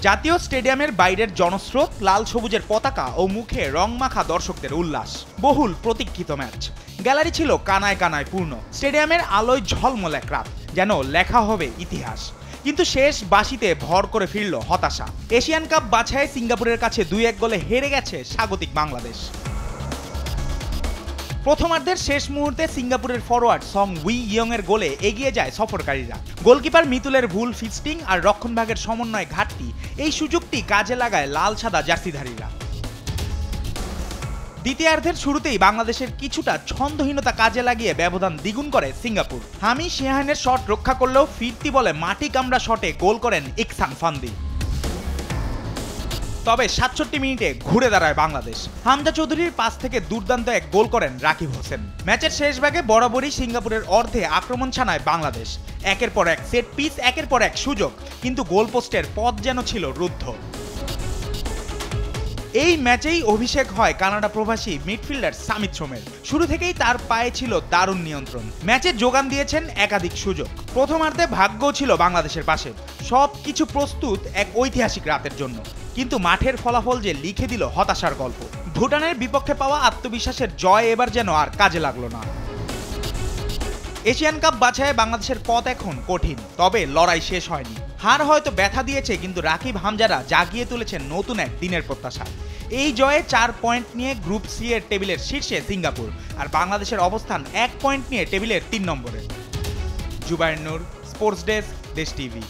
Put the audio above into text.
জাতীয় স্টেডিয়ামের বাইরের জনস্রোত, লাল সবুজের পতাকা ও মুখে রংমাখা দর্শকদের উল্লাস। বহুল প্রতীক্ষিত ম্যাচ। গ্যালারি ছিল কানায় কানায় পূর্ণ। স্টেডিয়ামের আলোয় ঝলমল এক রাত, যেন লেখা হবে ইতিহাস। কিন্তু শেষ বাঁশিতে ভর করে ফিরল হতাশা। এশিয়ান কাপ বাছাইয়ে সিঙ্গাপুরের কাছে 2-1 গোলে হেরে গেছে স্বাগতিক বাংলাদেশ। প্রথমার্ধের শেষ মুহূর্তে সিঙ্গাপুরের ফরোয়ার্ড সং উই ইয়ং এর গোলে এগিয়ে যায় সফরকারীরা। গোলকিপার মিতুলের ভুল ফিক্সিং আর রক্ষণভাগের সমন্বয় ঘাটতি এই সুযোগটি কাজে লাগায় লাল সাদা জার্সিধারীরা। দ্বিতীয়ার্ধের শুরুতেই বাংলাদেশের কিছুটা ছন্দহীনতা কাজে লাগিয়ে ব্যবধান দ্বিগুণ করে সিঙ্গাপুর। হামি শিহানের শট রক্ষা করলেও ফিরতি বলে মাটি কামড়া শটে গোল করেন ইকসান ফান্দি। তবে ৬৭ মিনিটে ঘুরে দাঁড়ায় বাংলাদেশ। হামজা চৌধুরীর পাস থেকে দুর্দান্ত এক গোল করেন রাকিব হোসেন। ম্যাচের শেষ ভাগে বরাবরই সিঙ্গাপুরের অর্ধে আক্রমণ ছানায় বাংলাদেশ। একের পর এক সেট পিস, একের পর এক সুযোগ, কিন্তু গোলপোস্টের পথ যেন ছিল রুদ্ধ। এই ম্যাচেই অভিষেক হয় কানাডা প্রবাসী মিডফিল্ডার সামিত সোমের। শুরু থেকেই তার পায়ে ছিল দারুণ নিয়ন্ত্রণ। ম্যাচে যোগান দিয়েছেন একাধিক সুযোগ। প্রথমার্ধে ভাগ্যও ছিল বাংলাদেশের পাশে। সব কিছু প্রস্তুত এক ঐতিহাসিক রাতের জন্য। কিন্তু মাঠের ফলাফল যে লিখে দিল হতাশার গল্প। ভুটানের বিপক্ষে পাওয়া আত্মবিশ্বাসের জয় এবার যেন আর কাজে লাগলো না। এশিয়ান কাপ বাছাইয়ে বাংলাদেশের পথ এখন কঠিন, তবে লড়াই শেষ হয়নি। হার হয়তো ব্যথা দিয়েছে, কিন্তু রাকিব হামজারা জাগিয়ে তুলেছেন নতুন এক দিনের প্রত্যাশা। এই জয়ে 4 পয়েন্ট নিয়ে গ্রুপ সি এর টেবিলের শীর্ষে সিঙ্গাপুর, আর বাংলাদেশের অবস্থান 1 পয়েন্ট নিয়ে টেবিলের 3 নম্বরে। জুবায়ের নূর, স্পোর্টস ডেস্ক, দেশ টিভি।